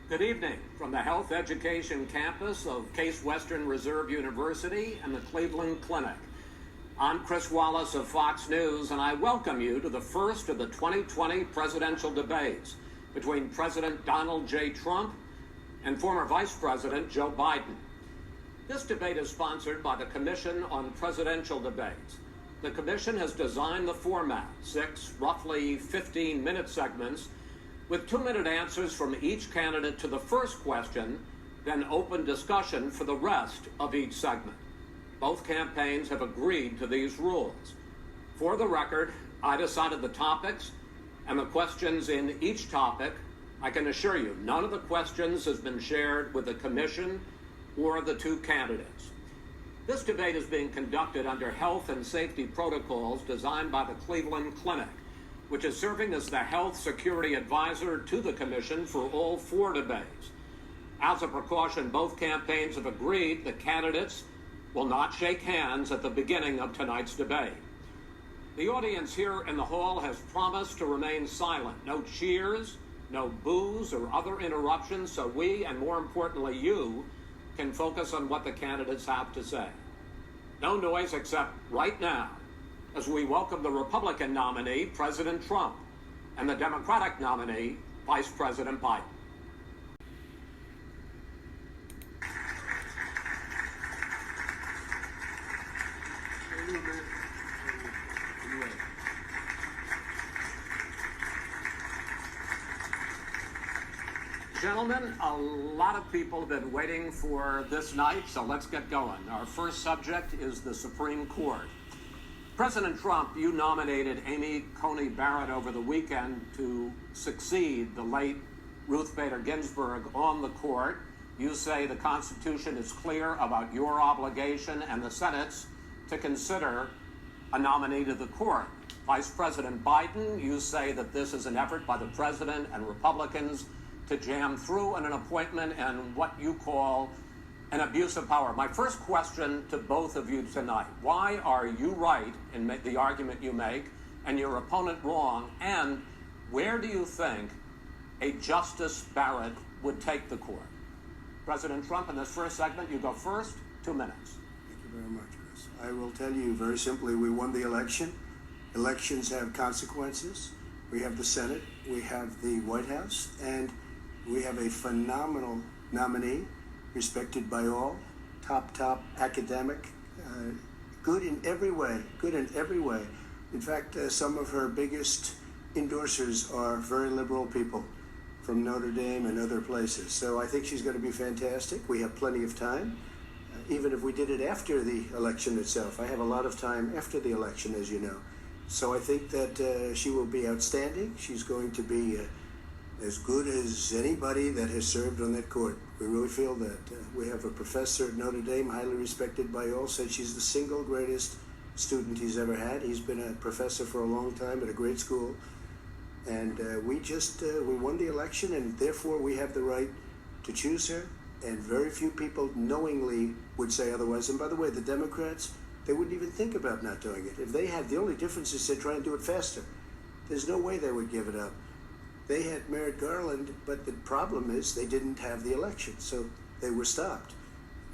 Good evening from the Health Education campus of Case Western Reserve University and the Cleveland Clinic. I'm Chris Wallace of Fox News, and I welcome you to the first of the 2020 presidential debates between President Donald J. Trump and former Vice President Joe Biden. This debate is sponsored by the Commission on Presidential Debates. The Commission has designed the format, 6 roughly 15-minute segments, with 2-minute answers from each candidate to the first question, then open discussion for the rest of each segment. Both campaigns have agreed to these rules. For the record, I decided the topics and the questions in each topic. I can assure you, none of the questions has been shared with the Commission or the two candidates. This debate is being conducted under health and safety protocols designed by the Cleveland Clinic, which is serving as the health security advisor to the Commission for all 4 debates. As a precaution, both campaigns have agreed the candidates will not shake hands at the beginning of tonight's debate. The audience here in the hall has promised to remain silent. No cheers, no boos or other interruptions, so we, and more importantly you, can focus on what the candidates have to say. No noise except right now, as we welcome the Republican nominee, President Trump, and the Democratic nominee, Vice President Biden. Gentlemen, a lot of people have been waiting for this night, so let's get going. Our first subject is the Supreme Court. President Trump, you nominated Amy Coney Barrett over the weekend to succeed the late Ruth Bader Ginsburg on the court. You say the Constitution is clear about your obligation and the Senate's to consider a nominee to the court. Vice President Biden, you say that this is an effort by the president and Republicans to jam through an appointment and what you call an abuse of power. My first question to both of you tonight: why are you right in the argument you make and your opponent wrong? And where do you think a Justice Barrett would take the court? President Trump, in this first segment, you go first, 2 minutes. Thank you very much, Chris. I will tell you very simply, we won the election. Elections have consequences. We have the Senate, we have the White House, and we have a phenomenal nominee, respected by all, top academic, good in every way. In fact, some of her biggest endorsers are very liberal people from Notre Dame and other places. So I think she's going to be fantastic. We have plenty of time, even if we did it after the election itself. I have a lot of time after the election, as you know. So I think that she will be outstanding. She's going to be as good as anybody that has served on that court. We really feel that. We have a professor at Notre Dame, highly respected by all, said she's the single greatest student he's ever had. He's been a professor for a long time at a great school. And we won the election, and therefore we have the right to choose her. And very few people knowingly would say otherwise. And by the way, the Democrats, they wouldn't even think about not doing it. If they had, the only difference is they'd try and do it faster. There's no way they would give it up. They had Merrick Garland, but the problem is they didn't have the election, so they were stopped.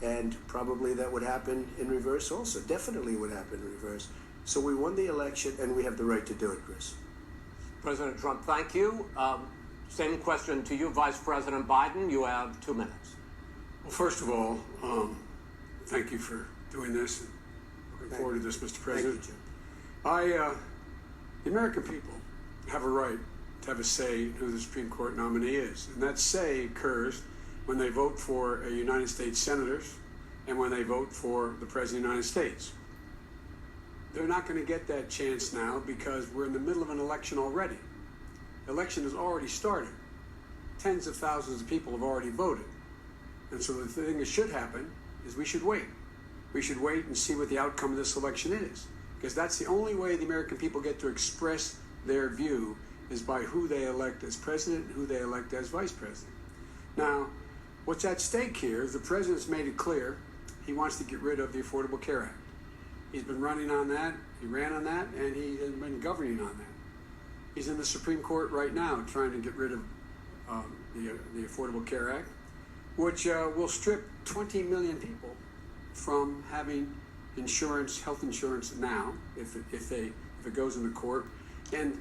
And probably that would happen in reverse also. Definitely would happen in reverse. So we won the election, and we have the right to do it, Chris. President Trump, thank you. Same question to you, Vice President Biden. You have 2 minutes. Well, first of all, thank you for doing this. And looking forward to this, Mr. President. Thank you, Jim. The American people have a right to have a say in who the Supreme Court nominee is. And that say occurs when they vote for United States senators and when they vote for the President of the United States. They're not going to get that chance now because we're in the middle of an election already. The election has already started. Tens of thousands of people have already voted. And so the thing that should happen is we should wait. We should wait and see what the outcome of this election is, because that's the only way the American people get to express their view, is by who they elect as president and who they elect as vice president. Now, what's at stake here is the president's made it clear he wants to get rid of the Affordable Care Act. He's been running on that, he ran on that, and he has been governing on that. He's in the Supreme Court right now trying to get rid of the Affordable Care Act, which will strip 20 million people from having insurance, health insurance now, if it goes into court, and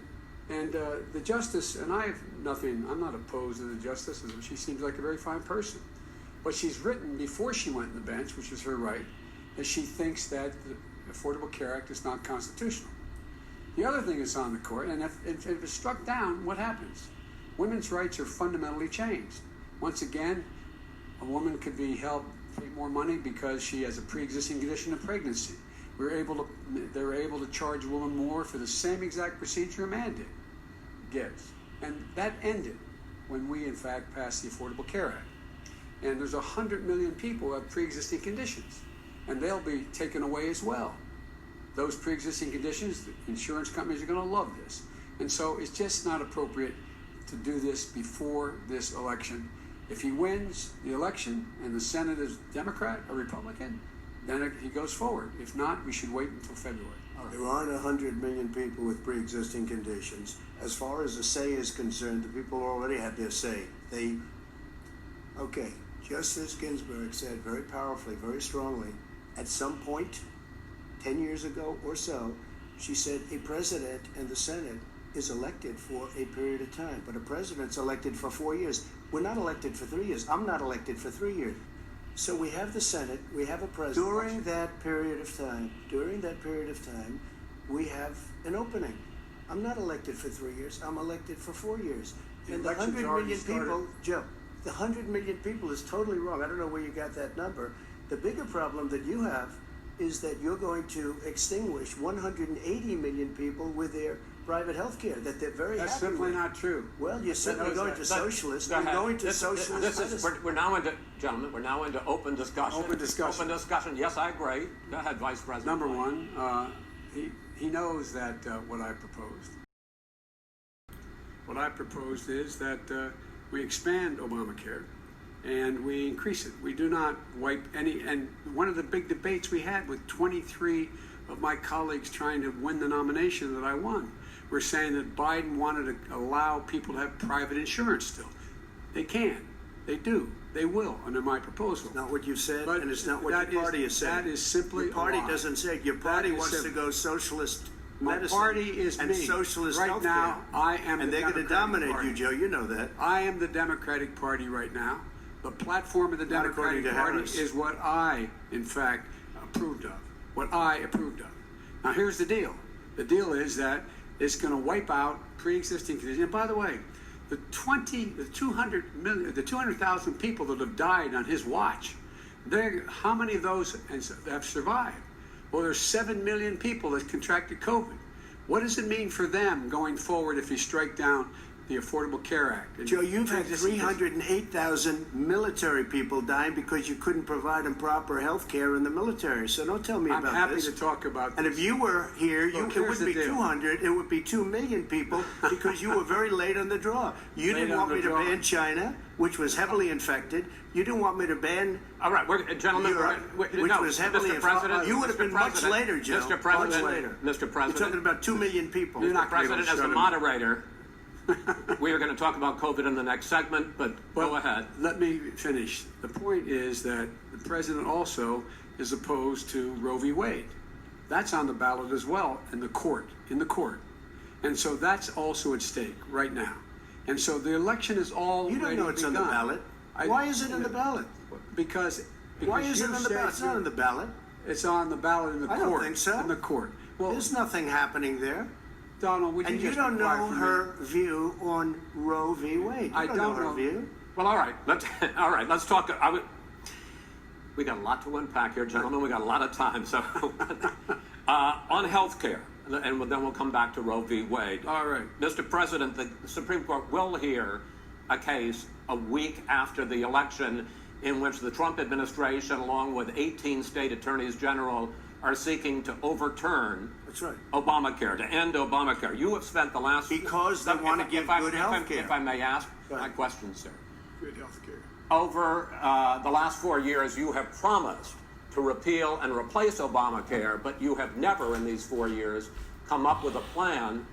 the justice, and I'm not opposed to the justice. She seems like a very fine person, but she's written before she went on the bench, which is her right, that she thinks that the Affordable Care Act is not constitutional. The other thing is on the court, and if it's struck down, what happens? Women's rights are fundamentally changed. Once again, a woman could be held pay more money because she has a pre-existing condition of pregnancy. They were able to charge a woman more for the same exact procedure a man gives. And that ended when we, in fact, passed the Affordable Care Act. And there's 100 million people who have pre-existing conditions, and they'll be taken away as well. Those pre-existing conditions, the insurance companies are going to love this. And so it's just not appropriate to do this before this election. If he wins the election and the Senate is Democrat or Republican, then he goes forward. If not, we should wait until February. All right. There aren't 100 million people with pre-existing conditions. As far as the say is concerned, the people already had their say. Okay, Justice Ginsburg said very powerfully, very strongly, at some point, 10 years ago or so, she said a president and the Senate is elected for a period of time, but a president's elected for 4 years. We're not elected for 3 years. I'm not elected for 3 years. So we have the Senate, we have a president. During that period of time, we have an opening. I'm not elected for 3 years. I'm elected for 4 years. And the 100 million people, Joe, the 100 million people is totally wrong. I don't know where you got that number. The bigger problem that you have is that you're going to extinguish 180 million people with their private health care that they're very That's happy simply with. not true. Well, you're certainly going to socialist. You're going to socialist. We're now into, gentlemen, we're now into open discussion. Open discussion. Open discussion. Yes, I agree. Go ahead, Vice President. Number one, he knows that what I proposed. What I proposed is that we expand Obamacare and we increase it. We do not wipe any, and one of the big debates we had with 23 of my colleagues trying to win the nomination that I won, were saying that Biden wanted to allow people to have private insurance still. They can, they do, they will under my proposal. It's not what you said, But and it's not what your party is saying. That is simply Your party a lie. doesn't say it. Your party That is wants to simple. go socialist My medicine party is and me. socialist Right healthcare. now, I am and the they're going to Democratic dominate Party. you, Joe. You know that. I am the Democratic Party right now. The platform of the Not according Democratic to Party Harris. is what I, in fact, approved of. What I approved of. Now, here's the deal. The deal is that it's going to wipe out pre-existing conditions. And by the way, the 200,000 people that have died on his watch, how many of those have survived? Well, there's 7 million people that contracted COVID. What does it mean for them going forward if you strike down the Affordable Care Act? And Joe, you've had 308,000 military people dying because you couldn't provide them proper health care in the military. So don't tell me I'm about happy this. to talk about And this. if you were here, it here's wouldn't the be deal. 200, it would be 2 million people because you were very late on the draw. You Late didn't on want the me to draw. ban China, which was heavily infected. You didn't want me to ban All right, gentlemen, Europe, which was heavily Mr. President, infected. You would have been much President, later, Joe. Mr. President, much later. Mr. President, You're talking about 2 million people. You're not Mr. President, gonna as shut a him. moderator, we are going to talk about COVID in the next segment, but go ahead. Let me finish. The point is that the president also is opposed to Roe v. Wade. That's on the ballot as well in the court. And so that's also at stake right now. And so the election is all You don't know it's on the ballot. Why is it on the ballot? Because Why is it you on the said ballot? It's not on the ballot. It's on the ballot in the court. I don't think so. In the court. Well, There's nothing happening there. Donald, would you And you just don't be quiet know for a her view on Roe v. Wade. You I don't don't know her know. view. Well, all right. Let's talk. We got a lot to unpack here, gentlemen. We got a lot of time. So, on health care, and then we'll come back to Roe v. Wade. All right. Mr. President, the Supreme Court will hear a case a week after the election in which the Trump administration, along with 18 state attorneys general, are seeking to overturn That's right. Obamacare, to end Obamacare. You have spent the last... Because they want to give good health care. If I may ask Go my ahead. question, sir. Good health care. Over the last 4 years, you have promised to repeal and replace Obamacare, but you have never in these 4 years come up with a plan,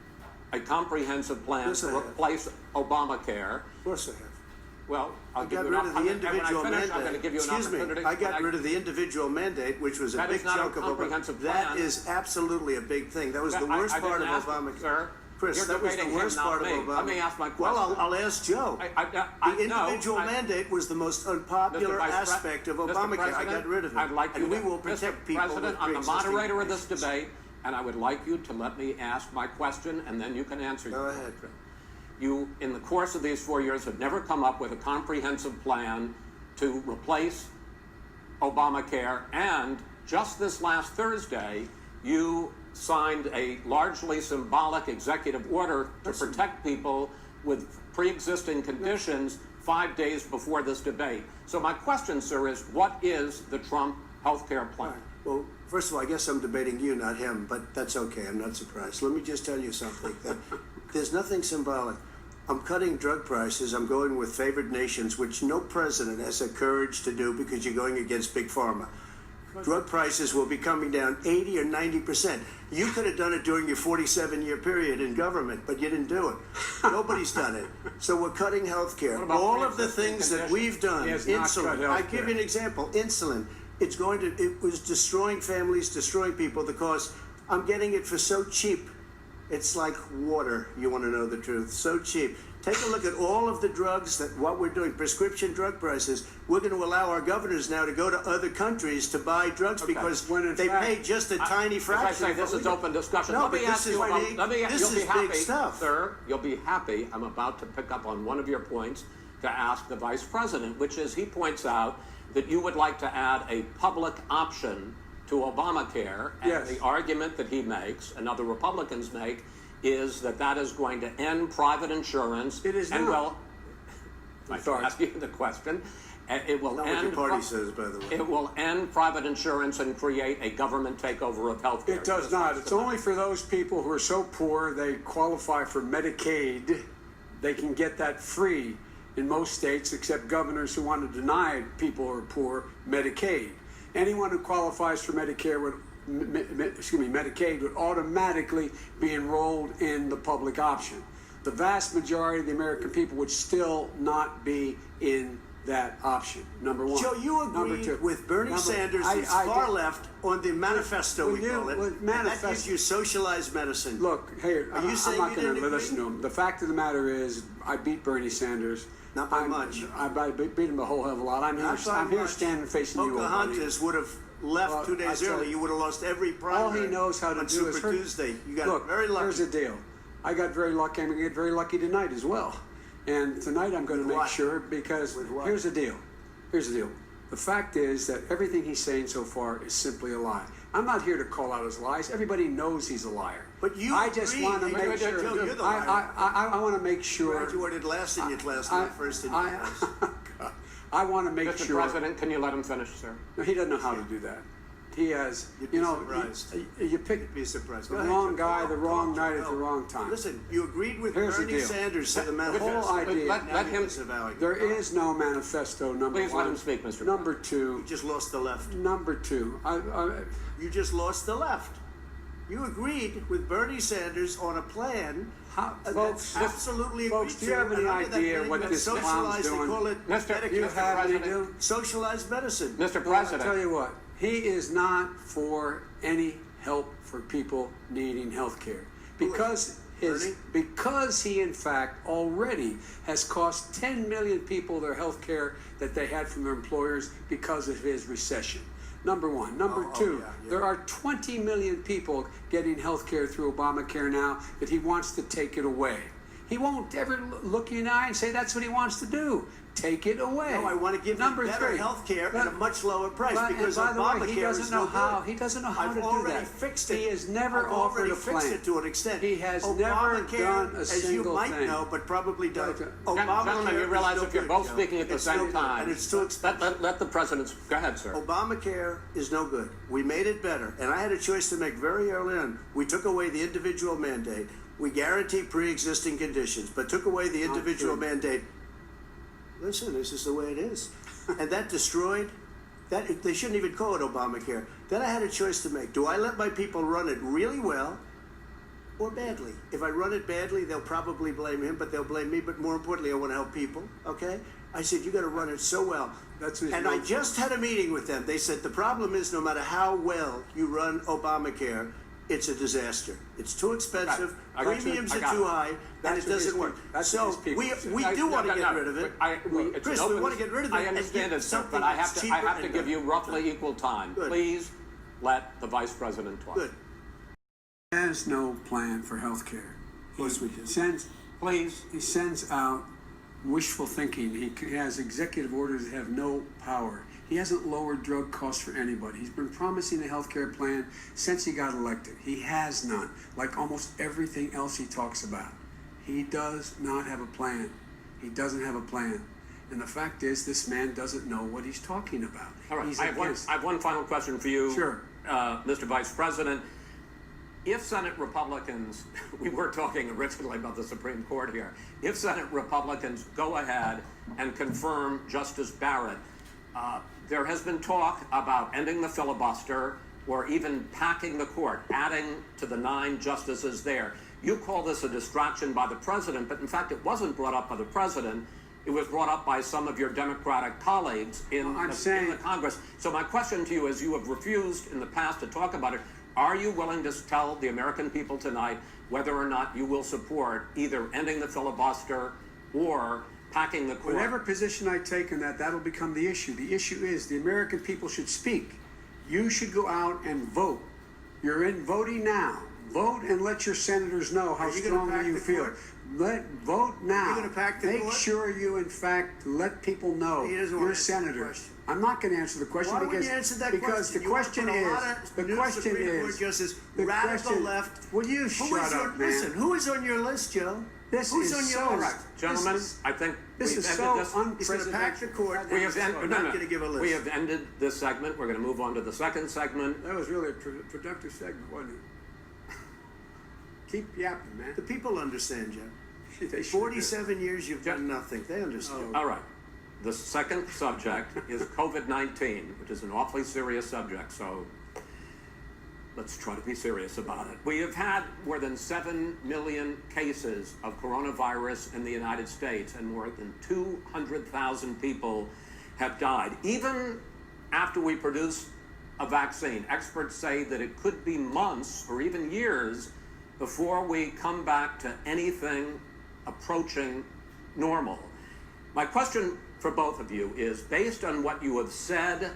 a comprehensive plan Yes, I to have. replace Obamacare. Of course I have. Well, I'll give got you rid an of the opportunity. individual When I finish, I'm mandate. going to give you an Excuse me, opportunity. I got rid of the individual mandate, which was a That big is not a chunk of comprehensive That plan. is absolutely a big thing. That was the worst I part of didn't ask, Obamacare. Sir, Chris, you're that was the debating him, worst not part of me. Obama. Let me ask my question. Well, I'll ask Joe. The individual no, mandate was the most unpopular aspect of Obamacare. I got rid of it. I'd like you and we to, will protect people President, with I'm the pre-existing moderator of this conditions. debate, and I would like you to let me ask my question, and then you can answer your ahead. question. You, in the course of these 4 years, have never come up with a comprehensive plan to replace Obamacare, and just this last Thursday, you signed a largely symbolic executive order to protect people with pre-existing conditions 5 days before this debate. So my question, sir, is what is the Trump health care plan? Well, first of all, I guess I'm debating you, not him, but that's okay. I'm not surprised. Let me just tell you something. That there's nothing symbolic. I'm cutting drug prices. I'm going with favored nations, which no president has the courage to do because you're going against Big Pharma. Drug prices will be coming down 80 or 90%. You could have done it during your 47-year period in government, but you didn't do it. Nobody's done it. So we're cutting health care. All of the things that we've done, insulin, I give you an example, insulin, it was destroying families, destroying people because I'm getting it for so cheap. It's like water, you want to know the truth, so cheap. Take a look at all of the drugs what we're doing, prescription drug prices. We're going to allow our governors now to go to other countries to buy drugs because they pay just a tiny fraction. As I say, this is open discussion. No, let me ask you about, this is big stuff. Sir, you'll be happy. I'm about to pick up on one of your points to ask the Vice President, which is he points out that you would like to add a public option to Obamacare, and yes. The argument that he makes and other Republicans make is that is going to end private insurance. It is and not. I'm asking the question. It will not end. What your party says, by the way. It will end private insurance and create a government takeover of health care. It does not. It's only for those people who are so poor they qualify for Medicaid. They can get that free in most states, except governors who want to deny people who are poor Medicaid. Anyone who qualifies for Medicare Medicaid would automatically be enrolled in the public option. The vast majority of the American people would still not be in that option. Number one. Joe, you agree with Bernie Sanders, who's far left, on the manifesto, we call it. And that gives you socialized medicine. Look, hey, I'm not going to listen to him. The fact of the matter is, I beat Bernie Sanders. Not by much. I beat him a whole hell of a lot. I'm here standing facing you. Pocahontas would have left 2 days early. You would have lost every primary. All he knows how to do is Super Tuesday. You got very lucky. Here's the deal. I got very lucky. I'm going to get very lucky tonight as well. And tonight I'm going to make sure, because here's the deal. The fact is that everything he's saying so far is simply a lie. I'm not here to call out his lies. Everybody knows he's a liar. But you I just want to make sure. Joe, you're the liar. I want to make sure. You graduated last in your class, not first in your class. I want to make Mr. sure. Mr. President, can you let him finish, sir? No, he doesn't know how to do that. He has, You'd be surprised. You pick Be surprised. the wrong guy, the wrong night at the wrong time. Listen, you agreed with Here's the Bernie deal. Sanders to the whole manifesto. idea. Let him. There is no manifesto. Number Please one. let him speak, Mr. Number President. two. You just lost the left. Number two. You just lost the left. You agreed with Bernie Sanders on a plan. Folks, absolutely folks, do you have any idea what this clown's doing? They call it Mr. Do you have any idea? Socialized medicine. Mr. Well, I'll President. tell you what. He is not for any help for people needing health care. Because he in fact already has cost 10 million people their health care that they had from their employers because of his recession. Number one. Number two, there are 20 million people getting health care through Obamacare now that he wants to take it away. He won't ever look you in the eye and say that's what he wants to do. Take it away. No, I want to give you better health care at a much lower price because Obamacare is no good. He doesn't know how to do that. I've already fixed it. He has never offered a plan. I've already fixed it to an extent. He has never done a single thing. As you might know, but probably don't. Gentlemen, you realize if you're both speaking at the same time, and it's too expensive. Let the president. Go ahead, sir. Obamacare is no good. We made it better, and I had a choice to make very early on. We took away the individual mandate. We guaranteed pre-existing conditions, but took away the individual mandate. Listen, this is the way it is. And that destroyed, they shouldn't even call it Obamacare. Then I had a choice to make. Do I let my people run it really well or badly? If I run it badly, they'll probably blame him, but they'll blame me. But more importantly, I want to help people, okay? I said, you got to run it so well. That's what and I just had a meeting with them. They said the problem is no matter how well you run Obamacare, it's a disaster. It's too expensive. Premiums are too high, and it doesn't work. So we do want to get rid of it. Chris, we want to get rid of it. I understand it, but I have to give you roughly equal time. Good. Please let the Vice President talk. Good. He has no plan for health care. Of course we do. He sends out wishful thinking. He has executive orders that have no power. He hasn't lowered drug costs for anybody. He's been promising a health care plan since he got elected. He has none, like almost everything else he talks about. He does not have a plan. He doesn't have a plan. And the fact is, this man doesn't know what he's talking about. All right, I have one final question for you, Sure. Mr. Vice President. If Senate Republicans, we were talking originally about the Supreme Court here, if Senate Republicans go ahead and confirm Justice Barrett, there has been talk about ending the filibuster or even packing the court, adding to the 9 justices there. You call this a distraction by the president, but in fact it wasn't brought up by the president. It was brought up by some of your Democratic colleagues in the Congress. So my question to you is, you have refused in the past to talk about it. Are you willing to tell the American people tonight whether or not you will support either ending the filibuster or packing the court? Whatever position I take on that, that'll become the issue. The issue is the American people should speak. You should go out and vote. You're in voting now. Vote and let your senators know how strongly you feel. Vote now. You're going to pack the court? Make sure you, in fact, let people know you're senators. I'm not going to answer the question. Why would you answer that question? The question is, radical left. Will you shut up, man? Listen, who is on your list, Joe? Who's on your list? Gentlemen, I think this is so unprecedented. He's going to pack the court. We have ended this segment. We're going to move on to the second segment. That was really a productive segment, wasn't it? Keep yapping, man. The people understand, Joe. 47 years you've done nothing. They understand. All right. The second subject is COVID-19, which is an awfully serious subject, so let's try to be serious about it. We have had more than 7 million cases of coronavirus in the United States, and more than 200,000 people have died. Even after we produce a vaccine, experts say that it could be months or even years before we come back to anything approaching normal. My question for both of you is, based on what you have said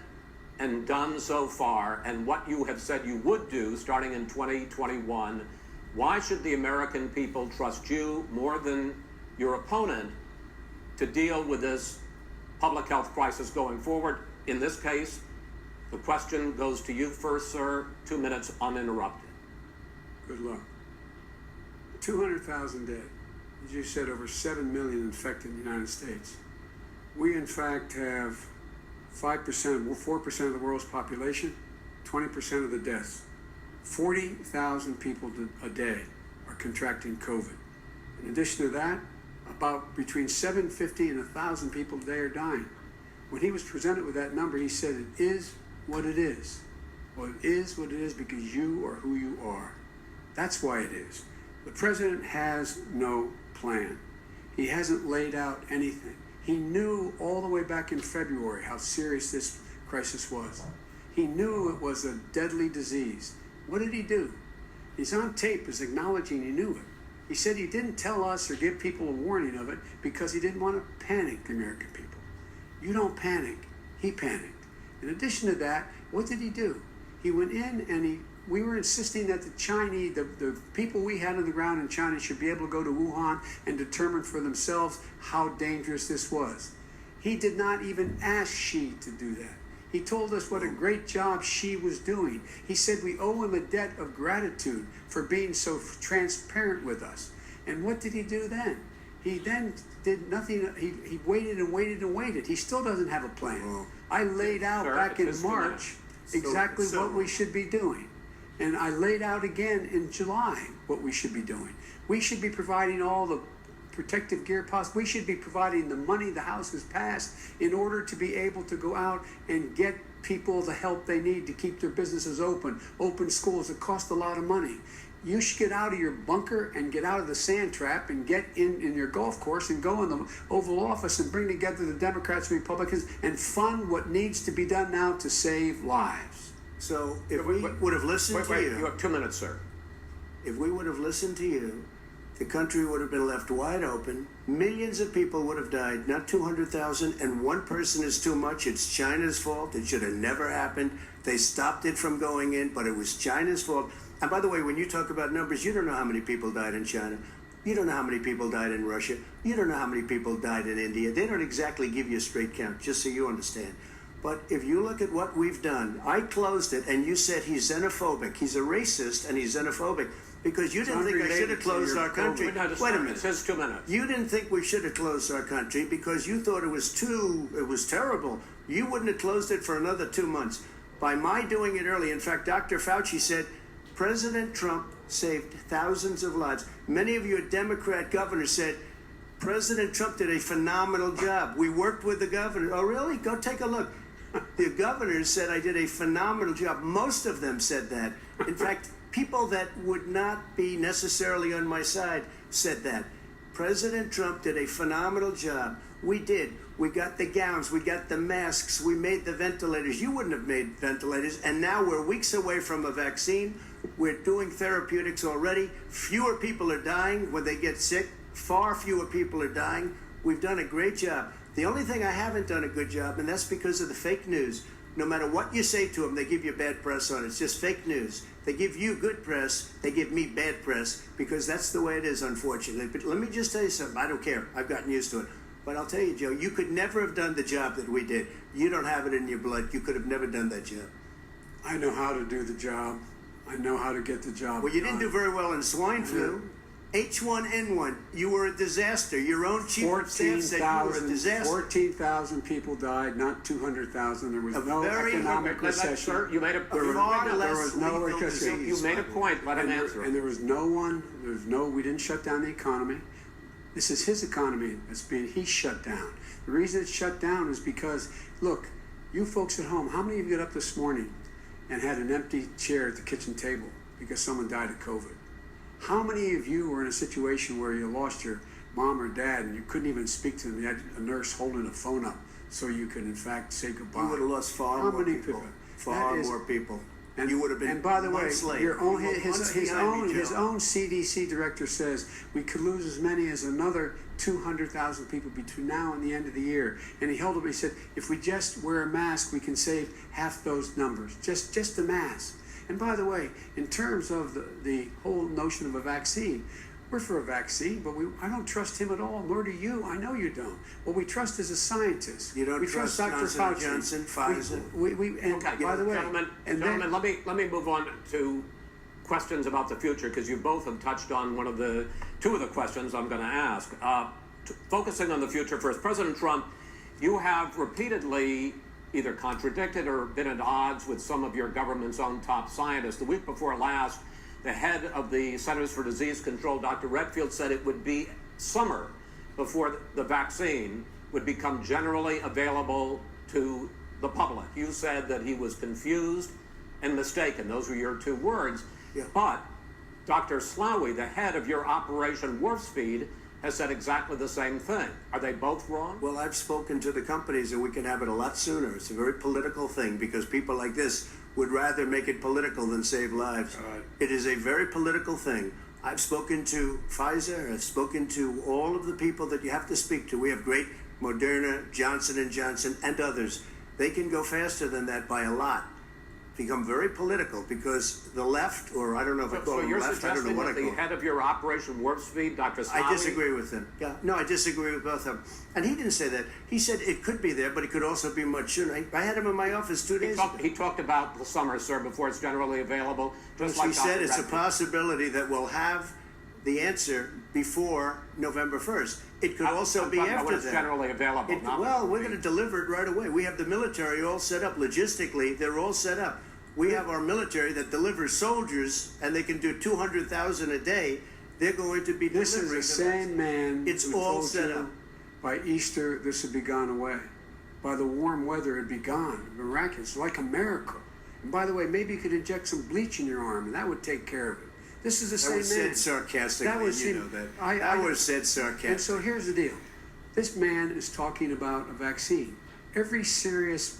and done so far and what you have said you would do starting in 2021, why should the American people trust you more than your opponent to deal with this public health crisis going forward? In this case, the question goes to you first, sir. 2 minutes uninterrupted. Good luck. 200,000 dead. As you said, over 7 million infected in the United States. We, in fact, have 4% of the world's population, 20% of the deaths. 40,000 people a day are contracting COVID. In addition to that, about between 750 and 1,000 people a day are dying. When he was presented with that number, he said, it is what it is. Well, it is what it is because you are who you are. That's why it is. The president has no plan. He hasn't laid out anything. He knew all the way back in February how serious this crisis was. He knew it was a deadly disease. What did he do? He's on tape as acknowledging he knew it. He said he didn't tell us or give people a warning of it because he didn't want to panic the American people. You don't panic. He panicked. In addition to that, what did he do? He went in and we were insisting that the Chinese, the people we had on the ground in China should be able to go to Wuhan and determine for themselves how dangerous this was. He did not even ask Xi to do that. He told us what a great job Xi was doing. He said we owe him a debt of gratitude for being so transparent with us. And what did he do then? He then did nothing. He waited and waited and waited. He still doesn't have a plan. I laid out back in March exactly what we should be doing. And I laid out again in July what we should be doing. We should be providing all the protective gear possible. We should be providing the money the House has passed in order to be able to go out and get people the help they need to keep their businesses open schools that cost a lot of money. you should get out of your bunker and get out of the sand trap and get in your golf course and go in the Oval Office and bring together the Democrats and Republicans and fund what needs to be done now to save lives. So if we would have listened to you... You have 2 minutes, sir. If we would have listened to you, the country would have been left wide open. Millions of people would have died, not 200,000, and one person is too much. It's China's fault. It should have never happened. They stopped it from going in, but it was China's fault. And by the way, when you talk about numbers, you don't know how many people died in China. You don't know how many people died in Russia. You don't know how many people died in India. They don't exactly give you a straight count, just so you understand. But if you look at what we've done, I closed it, and you said he's xenophobic. He's a racist, and he's xenophobic. Because you didn't think I should have closed our country. Wait a minute. It says 2 minutes. You didn't think we should have closed our country because you thought it was terrible. You wouldn't have closed it for another 2 months. By my doing it early, in fact, Dr. Fauci said, President Trump saved thousands of lives. Many of your Democrat governors said, President Trump did a phenomenal job. We worked with the governor. Oh, really? Go take a look. The governors said I did a phenomenal job. Most of them said that. In fact, people that would not be necessarily on my side said that. President Trump did a phenomenal job. We did. We got the gowns. We got the masks. We made the ventilators. You wouldn't have made ventilators. And now we're weeks away from a vaccine. We're doing therapeutics already. Fewer people are dying when they get sick. Far fewer people are dying. We've done a great job. The only thing I haven't done a good job, and that's because of the fake news. No matter what you say to them, they give you bad press on it. It's just fake news. They give you good press, they give me bad press, because that's the way it is, unfortunately. But let me just tell you something. I don't care. I've gotten used to it. But I'll tell you, Joe, you could never have done the job that we did. You don't have it in your blood. You could have never done that job. I know how to do the job. I know how to get the job Well, you didn't do very well in swine flu. H1N1, you were a disaster. Your own chief of staff said you were a disaster. 14,000 people died, not 200,000. There was no economic recession. Sir, you made a there was no recession. You made a point. Let him answer. And there was we didn't shut down the economy. This is his economy he's shut down. The reason it's shut down is because, look, you folks at home, how many of you got up this morning and had an empty chair at the kitchen table because someone died of COVID? How many of you were in a situation where you lost your mom or dad and you couldn't even speak to them? You had a nurse holding a phone up so you could, in fact, say goodbye. You would have lost far more people. Far more people. And you would have been. And by the way, his own CDC director says we could lose as many as another 200,000 people between now and the end of the year. And he held up. He said, if we just wear a mask, we can save half those numbers. Just the mask. And by the way, in terms of the whole notion of a vaccine, we're for a vaccine, but I don't trust him at all, nor do you. I know you don't. What we trust is a scientist. You don't we trust Dr. Johnson Fauci. Johnson, Pfizer? Okay, by the way, gentlemen, let me move on to questions about the future, because you both have touched on two of the questions I'm going to ask. Focusing on the future first, President Trump, you have repeatedly either contradicted or been at odds with some of your government's own top scientists. The week before last, the head of the Centers for Disease Control, Dr. Redfield, said it would be summer before the vaccine would become generally available to the public. You said that he was confused and mistaken. Those were your two words. Yeah. But Dr. Slaoui, the head of your Operation Warp Speed, has said exactly the same thing. Are they both wrong? Well, I've spoken to the companies and we can have it a lot sooner. It's a very political thing because people like this would rather make it political than save lives. It is a very political thing. I've spoken to Pfizer. I've spoken to all of the people that you have to speak to. We have great Moderna, Johnson & Johnson, and others. They can go faster than that by a lot. Become very political because the left, or I don't know if I call them left, I don't know what I call them. The head of your Operation Warp Speed, Dr. Slaoui? I disagree with him. Yeah, no, I disagree with both of them. And he didn't say that. He said it could be there, but it could also be much sooner. I had him in my office 2 days ago. He talked about the summer, sir, before it's generally available. Just like he said it's a possibility that we'll have the answer before November 1st. It could also be after that. It's generally available. Well, we're going to deliver it right away. We have the military all set up. Logistically, they're all set up. We have our military that delivers soldiers, and they can do 200,000 a day. They're going to be delivering. This is the same man. It's all set up. By Easter, this would be gone away. By the warm weather, it'd be gone. Miraculous, like a miracle. And by the way, maybe you could inject some bleach in your arm, and that would take care of it. This is the That same was man. said sarcastically, That was you him. know that. I- That was said sarcastically. And so here's the deal. This man is talking about a vaccine. Every serious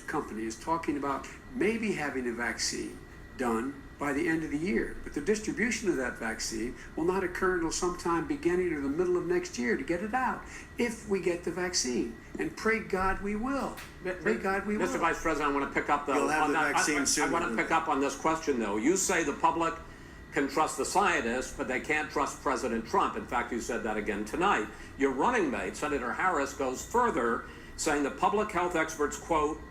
company is talking about maybe having a vaccine done by the end of the year. But the distribution of that vaccine will not occur until sometime beginning or the middle of next year to get it out, if we get the vaccine. And pray God we will. Pray God we will. Mr. Vice President, I want to pick up You'll have on the that. vaccine soon. I want to pick up on this question, though. You say the public can trust the scientists, but they can't trust President Trump. In fact, you said that again tonight. Your running mate, Senator Harris, goes further, saying the public health experts, quote,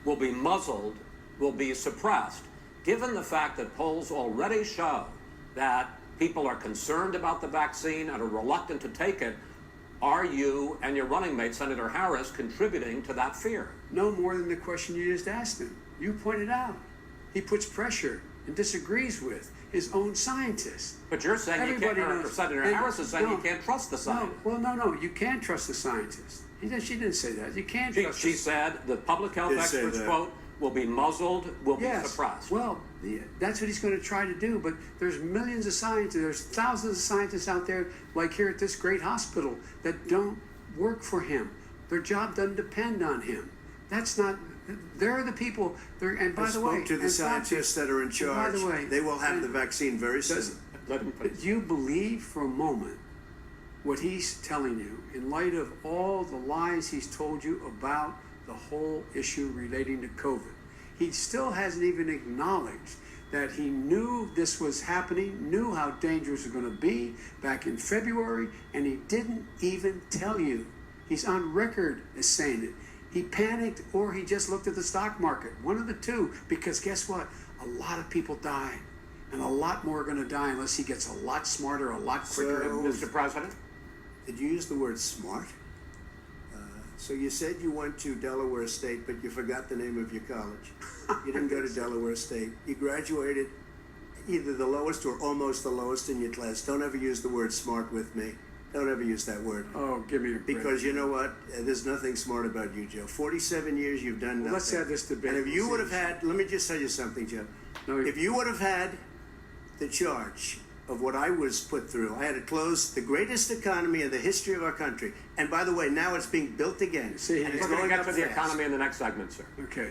will be muzzled, will be suppressed. Given the fact that polls already show that people are concerned about the vaccine and are reluctant to take it, are you and your running mate, Senator Harris, contributing to that fear? No more than the question you just asked him. You pointed out. He puts pressure and disagrees with his own scientists. But you're saying Everybody you can't, knows. Senator And Harris is saying no, you can't trust the scientists. No, you can trust the scientists. She didn't say that. You can't trust She said the public health Did say experts, that. quote, will be muzzled, will be Yes. suppressed. Well, that's what he's going to try to do. But there's millions of scientists, there's thousands of scientists out there, like here at this great hospital, that don't work for him. Their job doesn't depend on him. That's not. They're the people. And by I the way, spoke to the scientists that are in charge. By the way, they will have the vaccine very soon. Do you believe for a moment what he's telling you in light of all the lies he's told you about the whole issue relating to COVID? He still hasn't even acknowledged that he knew this was happening, knew how dangerous it was going to be back in February, and he didn't even tell you. He's on record as saying it. He panicked, or he just looked at the stock market. One of the two, because guess what? A lot of people died, and a lot more are going to die unless he gets a lot smarter, a lot quicker. Mr. President? Did you use the word smart? So you said you went to Delaware State, but you forgot the name of your college. You didn't go to Delaware State. You graduated either the lowest or almost the lowest in your class. Don't ever use the word smart with me. Don't ever use that word. Oh, give me a break. Because you know what? There's nothing smart about you, Joe. 47 years you've done nothing. Let's have this debate. And if you would have had, let me just tell you something, Joe. No, if you would have had the charge of what I was put through, I had to close the greatest economy in the history of our country. And by the way, now it's being built again. See, and it's We're going to going get up to the fast. economy in the next segment, sir. Okay.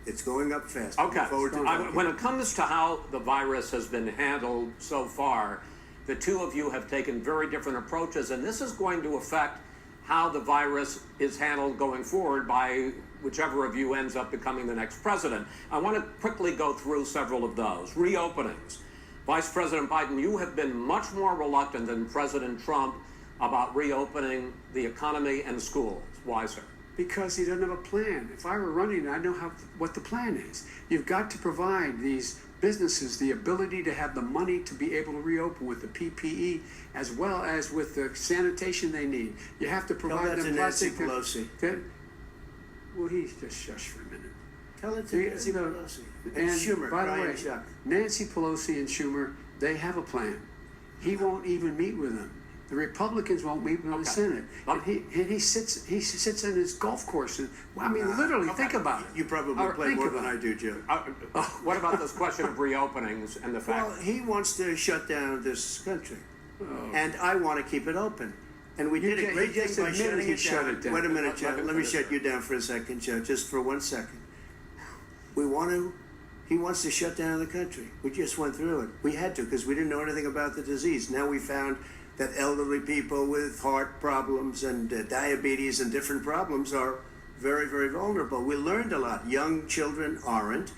It's going up fast. Okay. Look forward to talking. When it comes to how the virus has been handled so far, the two of you have taken very different approaches, and this is going to affect how the virus is handled going forward by whichever of you ends up becoming the next president. I want to quickly go through several of those. Reopenings. Vice President Biden, you have been much more reluctant than President Trump about reopening the economy and schools. Why, sir? Because he doesn't have a plan. If I were running, I know what the plan is. You've got to provide these businesses the ability to have the money to be able to reopen with the PPE as well as with the sanitation they need. You have to provide Tell that them to Nancy plastic. Pelosi. Well, he's just shush for a minute. Tell it to Nancy Pelosi. And Schumer, by the Brian way, Chuck. Nancy Pelosi and Schumer, they have a plan. He won't even meet with them. The Republicans won't meet with the Senate. And he sits in his golf course. And, well, I mean, literally, think about it. You probably play more than I do, Joe. What about this question of reopenings and the fact? Well, he wants to shut down this country, and I want to keep it open. And we did a great thing by shutting it down. Wait a minute, Joe. Let me shut you down for a second, Joe, just for 1 second. He wants to shut down the country. We just went through it. We had to because we didn't know anything about the disease. Now we found that elderly people with heart problems and diabetes and different problems are very, very vulnerable. We learned a lot. Young children aren't.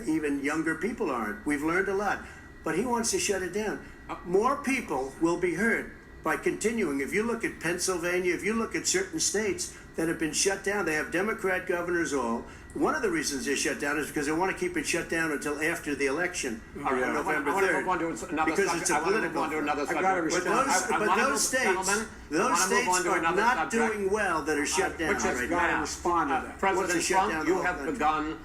Even younger people aren't. We've learned a lot. But he wants to shut it down. More people will be hurt by continuing. If you look at Pennsylvania, if you look at certain states that have been shut down, they have Democrat governors all. One of the reasons they're shut down is because they want to keep it shut down until after the election on November 3rd. I want to move on to another because it's a political. But those states are not doing well that are shut down right now. Respond to that. President Trump, you have begun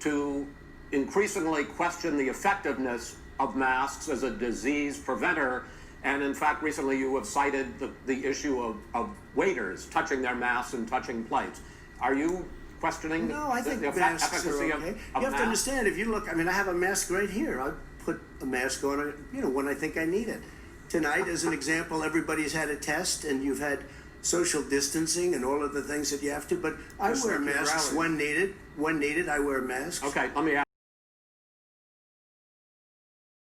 to increasingly question the effectiveness of masks as a disease preventer. And in fact, recently you have cited the issue of waiters touching their masks and touching plates. Are you questioning No, I think the masks are efficacy okay. of You have to understand, if you look, I mean, I have a mask right here. put a mask on, when I think I need it. Tonight, as an example, everybody's had a test, and you've had social distancing and all of the things that you have to. But I wear masks when needed. When needed, I wear masks. Okay, let me ask.